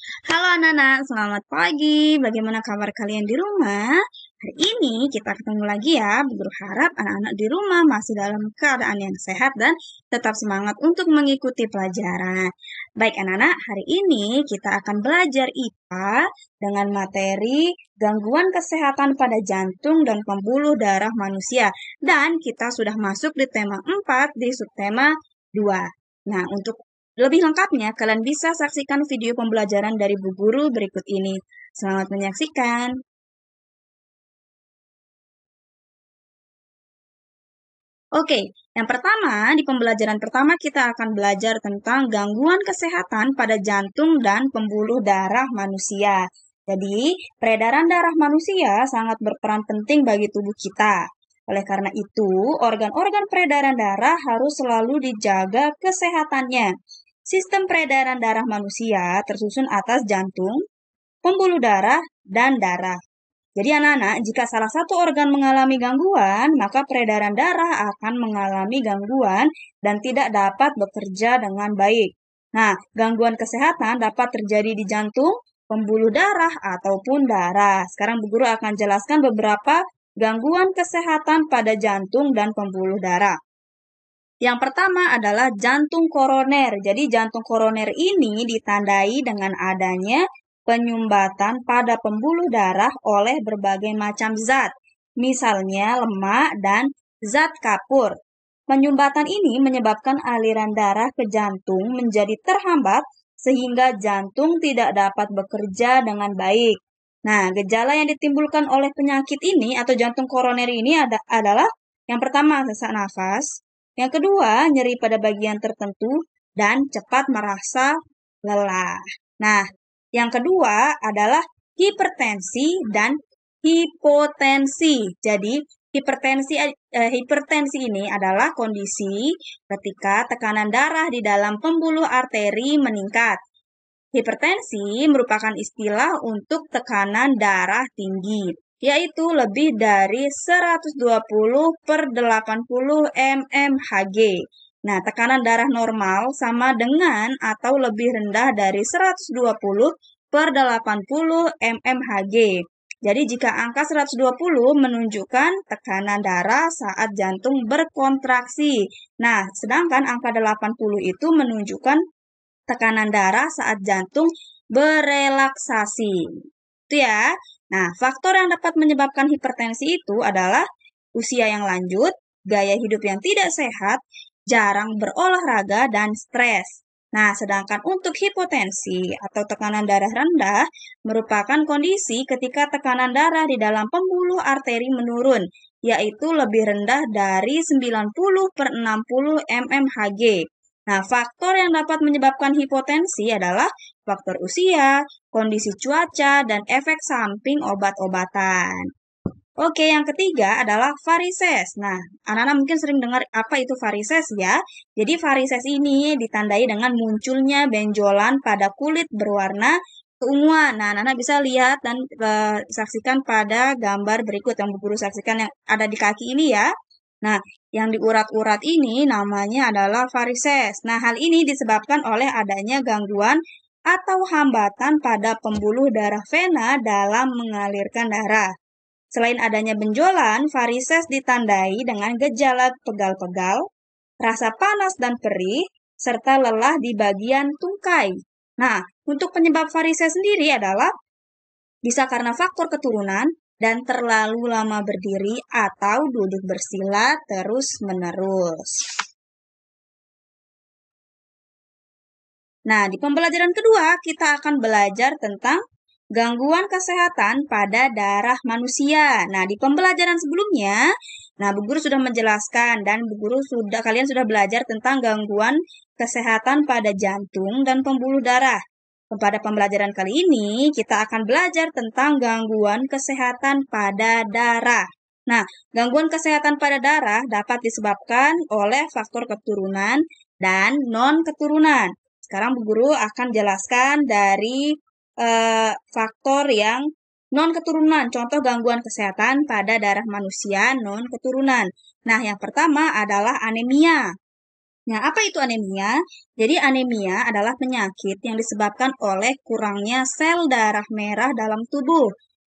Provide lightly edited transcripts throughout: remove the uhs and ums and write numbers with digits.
Halo anak-anak, selamat pagi. Bagaimana kabar kalian di rumah? Hari ini kita ketemu lagi ya. Berharap anak-anak di rumah masih dalam keadaan yang sehat dan tetap semangat untuk mengikuti pelajaran. Baik anak-anak, hari ini kita akan belajar IPA dengan materi gangguan kesehatan pada jantung dan pembuluh darah manusia. Dan kita sudah masuk di tema 4 di subtema 2. Nah, untuk lebih lengkapnya, kalian bisa saksikan video pembelajaran dari Bu Guru berikut ini. Selamat menyaksikan. Oke, yang pertama, di pembelajaran pertama kita akan belajar tentang gangguan kesehatan pada jantung dan pembuluh darah manusia. Jadi, peredaran darah manusia sangat berperan penting bagi tubuh kita. Oleh karena itu, organ-organ peredaran darah harus selalu dijaga kesehatannya. Sistem peredaran darah manusia tersusun atas jantung, pembuluh darah, dan darah. Jadi anak-anak, jika salah satu organ mengalami gangguan, maka peredaran darah akan mengalami gangguan dan tidak dapat bekerja dengan baik. Nah, gangguan kesehatan dapat terjadi di jantung, pembuluh darah, ataupun darah. Sekarang Bu Guru akan jelaskan beberapa gangguan kesehatan pada jantung dan pembuluh darah. Yang pertama adalah jantung koroner. Jadi jantung koroner ini ditandai dengan adanya penyumbatan pada pembuluh darah oleh berbagai macam zat, misalnya lemak dan zat kapur. Penyumbatan ini menyebabkan aliran darah ke jantung menjadi terhambat sehingga jantung tidak dapat bekerja dengan baik. Nah, gejala yang ditimbulkan oleh penyakit ini atau jantung koroner ini adalah yang pertama sesak nafas, yang kedua nyeri pada bagian tertentu, dan cepat merasa lelah. Nah, yang kedua adalah hipertensi dan hipotensi. Jadi, hipertensi ini adalah kondisi ketika tekanan darah di dalam pembuluh arteri meningkat. Hipertensi merupakan istilah untuk tekanan darah tinggi, yaitu lebih dari 120/80 mmHg. Nah, tekanan darah normal sama dengan atau lebih rendah dari 120/80 mmHg. Jadi jika angka 120 menunjukkan tekanan darah saat jantung berkontraksi. Nah, sedangkan angka 80 itu menunjukkan tekanan darah saat jantung berelaksasi. Itu ya. Nah, faktor yang dapat menyebabkan hipertensi itu adalah usia yang lanjut, gaya hidup yang tidak sehat, jarang berolahraga, dan stres. Nah, sedangkan untuk hipotensi atau tekanan darah rendah merupakan kondisi ketika tekanan darah di dalam pembuluh arteri menurun, yaitu lebih rendah dari 90/60 mmHg. Nah, faktor yang dapat menyebabkan hipotensi adalah faktor usia, kondisi cuaca, dan efek samping obat-obatan. Oke, yang ketiga adalah varises. Nah, anak-anak mungkin sering dengar apa itu varises ya. Jadi varises ini ditandai dengan munculnya benjolan pada kulit berwarna keunguan. Nah, anak-anak bisa lihat dan saksikan pada gambar berikut yang Bu Guru saksikan yang ada di kaki ini ya. Nah, yang diurat-urat ini namanya adalah varises. Nah, hal ini disebabkan oleh adanya gangguan atau hambatan pada pembuluh darah vena dalam mengalirkan darah. Selain adanya benjolan, varises ditandai dengan gejala pegal-pegal, rasa panas dan perih, serta lelah di bagian tungkai. Nah, untuk penyebab varises sendiri adalah bisa karena faktor keturunan dan terlalu lama berdiri atau duduk bersila terus-menerus. Nah, di pembelajaran kedua kita akan belajar tentang gangguan kesehatan pada darah manusia. Nah, di pembelajaran sebelumnya, Bu Guru sudah menjelaskan dan kalian sudah belajar tentang gangguan kesehatan pada jantung dan pembuluh darah. Pada pembelajaran kali ini, kita akan belajar tentang gangguan kesehatan pada darah. Nah, gangguan kesehatan pada darah dapat disebabkan oleh faktor keturunan dan non-keturunan. Sekarang Bu Guru akan jelaskan dari faktor yang non-keturunan, contoh gangguan kesehatan pada darah manusia non-keturunan. Nah, yang pertama adalah anemia. Nah, apa itu anemia? Jadi anemia adalah penyakit yang disebabkan oleh kurangnya sel darah merah dalam tubuh.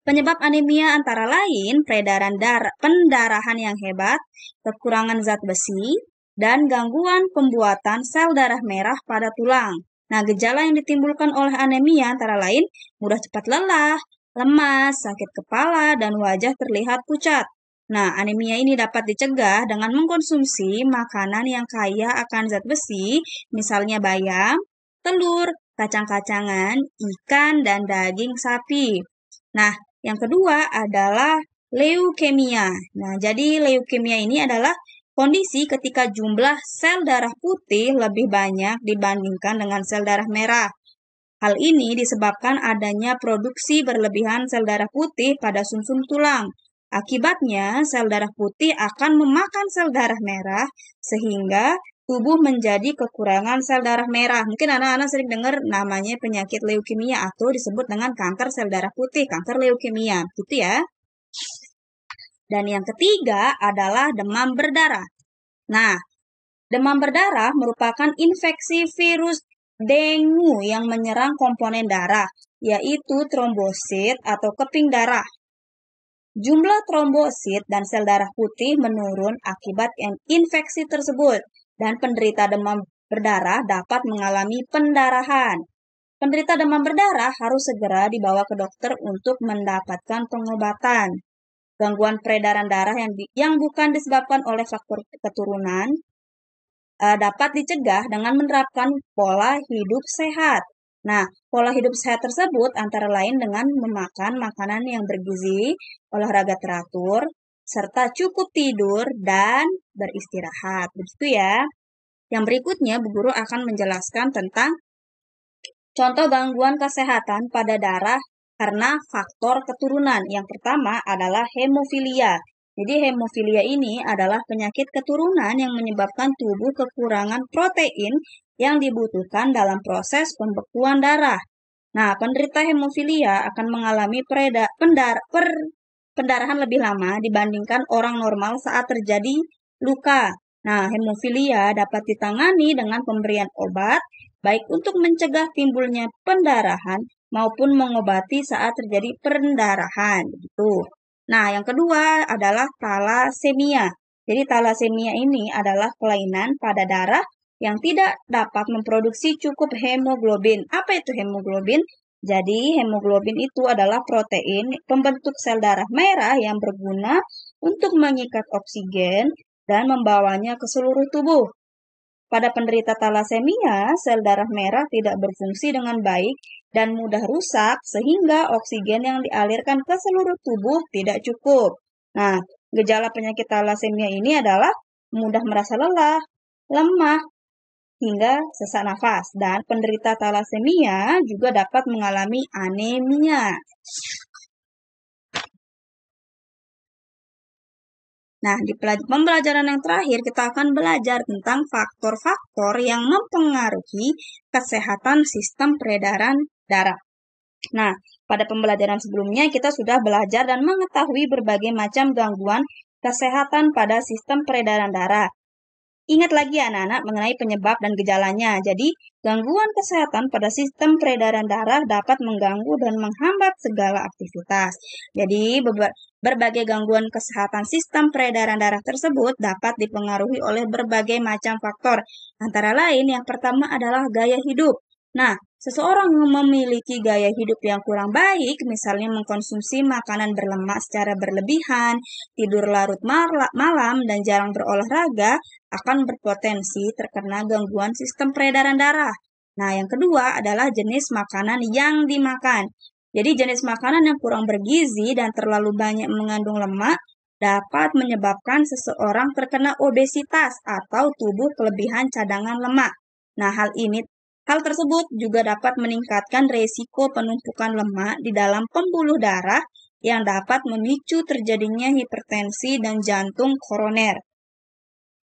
Penyebab anemia antara lain pendarahan yang hebat, kekurangan zat besi, dan gangguan pembuatan sel darah merah pada tulang. Nah, gejala yang ditimbulkan oleh anemia antara lain mudah cepat lelah, lemas, sakit kepala, dan wajah terlihat pucat. Nah, anemia ini dapat dicegah dengan mengkonsumsi makanan yang kaya akan zat besi, misalnya bayam, telur, kacang-kacangan, ikan, dan daging sapi. Nah, yang kedua adalah leukemia. Nah, jadi leukemia ini adalah kondisi ketika jumlah sel darah putih lebih banyak dibandingkan dengan sel darah merah. Hal ini disebabkan adanya produksi berlebihan sel darah putih pada sumsum tulang. Akibatnya, sel darah putih akan memakan sel darah merah sehingga tubuh menjadi kekurangan sel darah merah. Mungkin anak-anak sering dengar namanya penyakit leukemia atau disebut dengan kanker sel darah putih, kanker leukemia, gitu ya. Dan yang ketiga adalah demam berdarah. Nah, demam berdarah merupakan infeksi virus dengue yang menyerang komponen darah, yaitu trombosit atau keping darah. Jumlah trombosit dan sel darah putih menurun akibat infeksi tersebut, dan penderita demam berdarah dapat mengalami pendarahan. Penderita demam berdarah harus segera dibawa ke dokter untuk mendapatkan pengobatan. Gangguan peredaran darah yang bukan disebabkan oleh faktor keturunan dapat dicegah dengan menerapkan pola hidup sehat. Nah, pola hidup sehat tersebut antara lain dengan memakan makanan yang bergizi, olahraga teratur, serta cukup tidur dan beristirahat. Begitu ya. Yang berikutnya, Bu Guru akan menjelaskan tentang contoh gangguan kesehatan pada darah karena faktor keturunan. Yang pertama adalah hemofilia. Jadi hemofilia ini adalah penyakit keturunan yang menyebabkan tubuh kekurangan protein yang dibutuhkan dalam proses pembekuan darah. Nah, penderita hemofilia akan mengalami pendarahan lebih lama dibandingkan orang normal saat terjadi luka. Nah, hemofilia dapat ditangani dengan pemberian obat, baik untuk mencegah timbulnya pendarahan maupun mengobati saat terjadi pendarahan. Begitu. Nah, yang kedua adalah talasemia. Jadi talasemia ini adalah kelainan pada darah yang tidak dapat memproduksi cukup hemoglobin. Apa itu hemoglobin? Jadi hemoglobin itu adalah protein pembentuk sel darah merah yang berguna untuk mengikat oksigen dan membawanya ke seluruh tubuh. Pada penderita talasemia, sel darah merah tidak berfungsi dengan baik dan mudah rusak sehingga oksigen yang dialirkan ke seluruh tubuh tidak cukup. Nah, gejala penyakit talasemia ini adalah mudah merasa lelah, lemah, hingga sesak nafas. Dan penderita talasemia juga dapat mengalami anemia. Nah, di pembelajaran yang terakhir kita akan belajar tentang faktor-faktor yang mempengaruhi kesehatan sistem peredaran darah. Nah, pada pembelajaran sebelumnya kita sudah belajar dan mengetahui berbagai macam gangguan kesehatan pada sistem peredaran darah. Ingat lagi anak-anak mengenai penyebab dan gejalanya. Jadi, gangguan kesehatan pada sistem peredaran darah dapat mengganggu dan menghambat segala aktivitas. Jadi, berbagai gangguan kesehatan sistem peredaran darah tersebut dapat dipengaruhi oleh berbagai macam faktor. Antara lain, yang pertama adalah gaya hidup. Nah, seseorang yang memiliki gaya hidup yang kurang baik, misalnya mengkonsumsi makanan berlemak secara berlebihan, tidur larut malam, dan jarang berolahraga, akan berpotensi terkena gangguan sistem peredaran darah. Nah, yang kedua adalah jenis makanan yang dimakan. Jadi, jenis makanan yang kurang bergizi dan terlalu banyak mengandung lemak dapat menyebabkan seseorang terkena obesitas atau tubuh kelebihan cadangan lemak. Nah, hal tersebut juga dapat meningkatkan resiko penumpukan lemak di dalam pembuluh darah yang dapat memicu terjadinya hipertensi dan jantung koroner.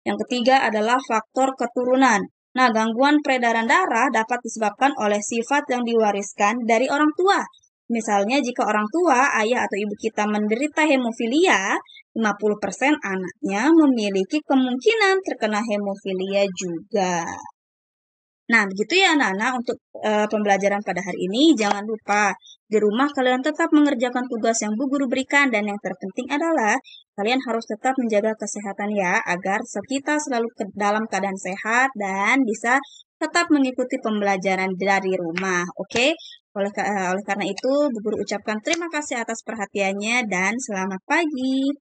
Yang ketiga adalah faktor keturunan. Nah, gangguan peredaran darah dapat disebabkan oleh sifat yang diwariskan dari orang tua. Misalnya jika orang tua, ayah atau ibu kita menderita hemofilia, 50% anaknya memiliki kemungkinan terkena hemofilia juga. Nah, begitu ya anak-anak untuk pembelajaran pada hari ini. Jangan lupa di rumah kalian tetap mengerjakan tugas yang Bu Guru berikan dan yang terpenting adalah kalian harus tetap menjaga kesehatan ya agar kita selalu dalam keadaan sehat dan bisa tetap mengikuti pembelajaran dari rumah. Oke? Oleh karena itu, Bu Guru ucapkan terima kasih atas perhatiannya dan selamat pagi.